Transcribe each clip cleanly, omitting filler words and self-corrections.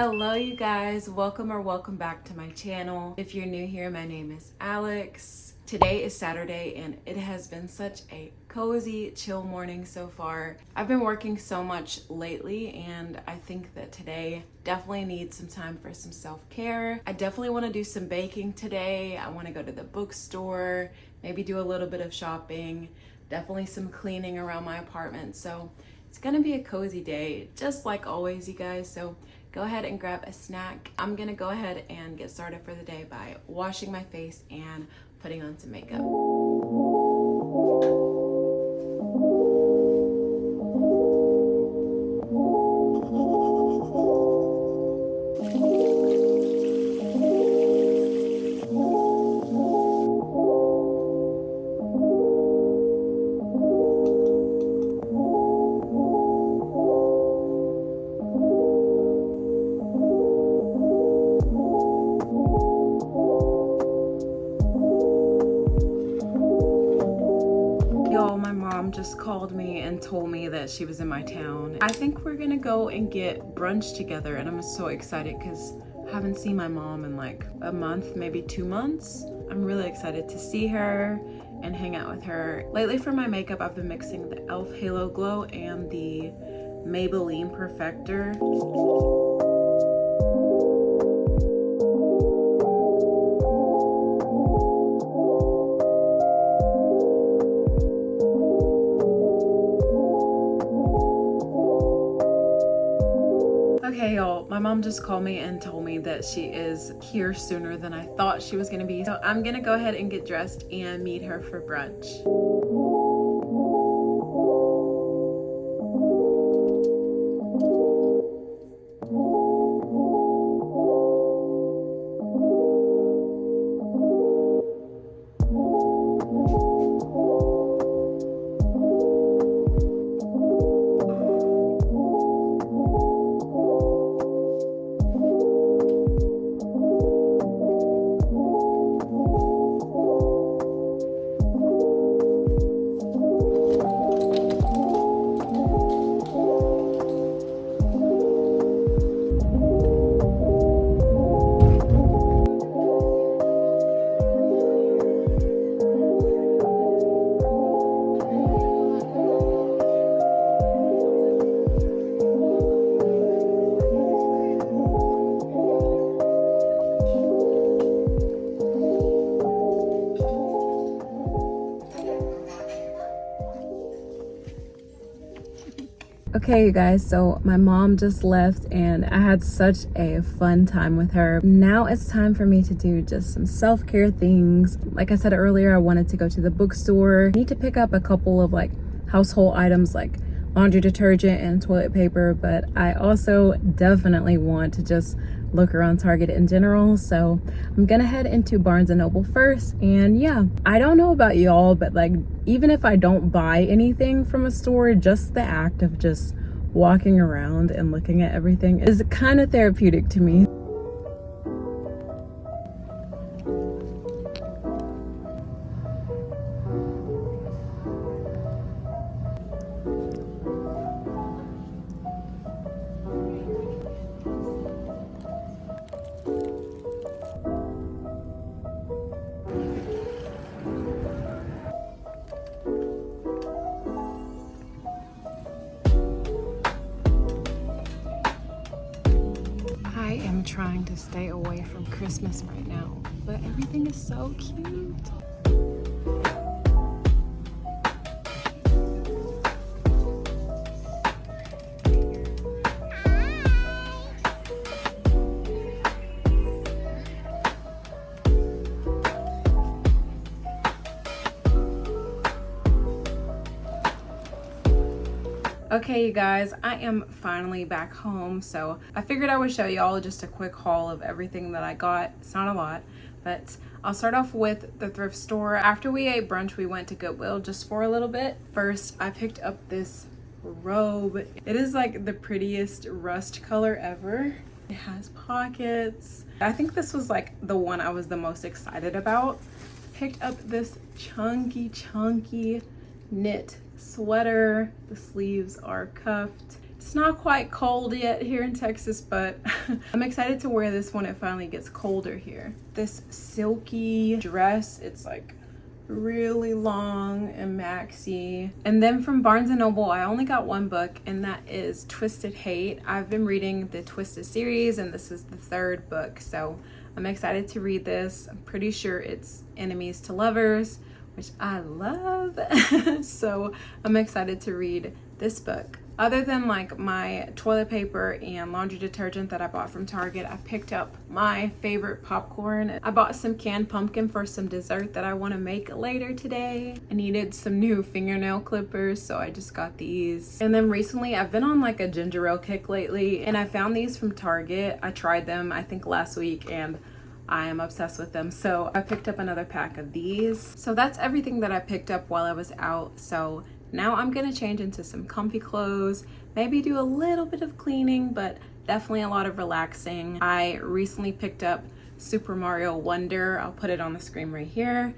Hello you guys, welcome back to my channel. If you're new here, my name is Alex. Today is Saturday and it has been such a cozy, chill morning so far. I've been working so much lately and I think that today definitely needs some time for some self-care. I definitely want to do some baking today. I want to go to the bookstore, maybe do a little bit of shopping, definitely some cleaning around my apartment. So it's gonna be a cozy day, just like always, you guys. So go ahead and grab a snack. I'm gonna go ahead and get started for the day by washing my face and putting on some makeup. Just called me and told me that she was in my town. I think we're gonna go and get brunch together and I'm so excited because I haven't seen my mom in like a month, maybe 2 months. I'm really excited to see her and hang out with her. Lately for my makeup, I've been mixing the e.l.f. Halo Glow and the Maybelline Perfector. Okay, y'all, my mom just called me and told me that she is here sooner than I thought she was gonna be. So I'm gonna go ahead and get dressed and meet her for brunch. Okay, you guys, so my mom just left and I had such a fun time with her. Now it's time for me to do just some self-care things. Like I said earlier, I wanted to go to the bookstore. I need to pick up a couple of like household items like laundry detergent and toilet paper, but I also definitely want to just look around Target in general. So I'm gonna head into Barnes & Noble first. And yeah, I don't know about y'all, but like even if I don't buy anything from a store, just the act of just walking around and looking at everything is kind of therapeutic to me. I am trying to stay away from Christmas right now, but everything is so cute. Okay, you guys, I am finally back home, so I figured I would show y'all just a quick haul of everything that I got. It's not a lot, but I'll start off with the thrift store. After we ate brunch, we went to Goodwill just for a little bit. First, I picked up this robe. It is like the prettiest rust color ever. It has pockets. I think this was like the one I was the most excited about. Picked up this chunky knit sweater. The sleeves are cuffed. It's not quite cold yet here in Texas, but I'm excited to wear this when it finally gets colder here. This silky dress, it's like really long and maxi. And then from Barnes & Noble, I only got one book, and that is Twisted Hate. I've been reading the Twisted series, and this is the third book, so I'm excited to read this. I'm pretty sure it's enemies to lovers, which I love. So I'm excited to read this book. Other than like my toilet paper and laundry detergent that I bought from Target, I picked up my favorite popcorn. I bought some canned pumpkin for some dessert that I want to make later today. I needed some new fingernail clippers, so I just got these. And then recently I've been on like a ginger ale kick lately, and I found these from Target. I tried them I think last week, and I am obsessed with them, so I picked up another pack of these. So that's everything that I picked up while I was out. So now I'm gonna change into some comfy clothes, maybe do a little bit of cleaning, but definitely a lot of relaxing. I recently picked up Super Mario Wonder. I'll put it on the screen right here.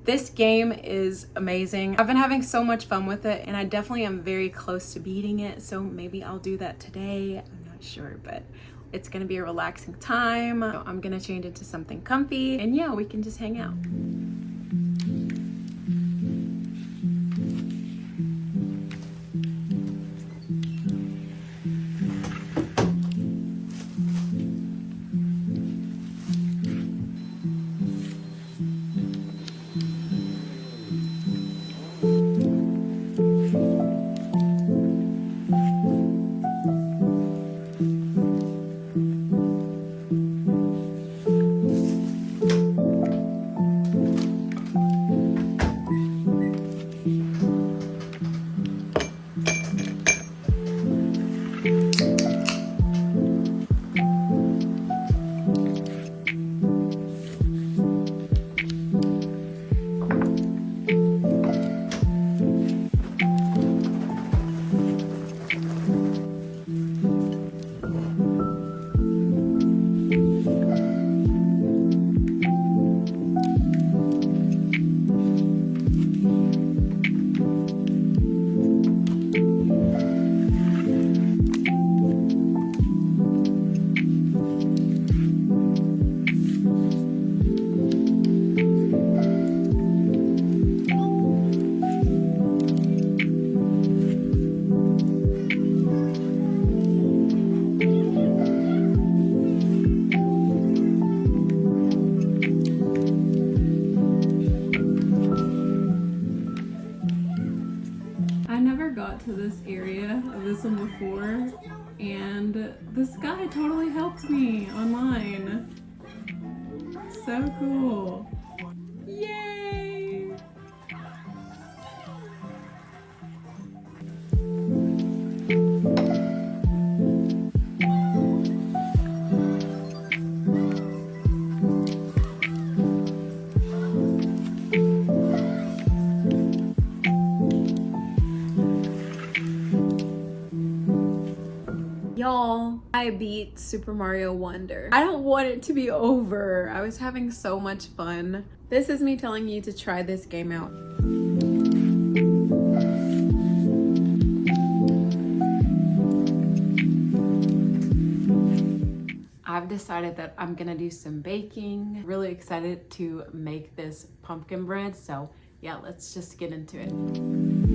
This game is amazing. I've been having so much fun with it, and I definitely am very close to beating it, so maybe I'll do that today. I'm not sure, but it's gonna be a relaxing time. So I'm gonna change into something comfy, and yeah, we can just hang out. To this area of this one before, and this guy totally helped me online. So cool. Yay! Y'all, I beat Super Mario Wonder. I don't want it to be over. I was having so much fun. This is me telling you to try this game out. I've decided that I'm gonna do some baking. Really excited to make this pumpkin bread. So yeah, let's just get into it.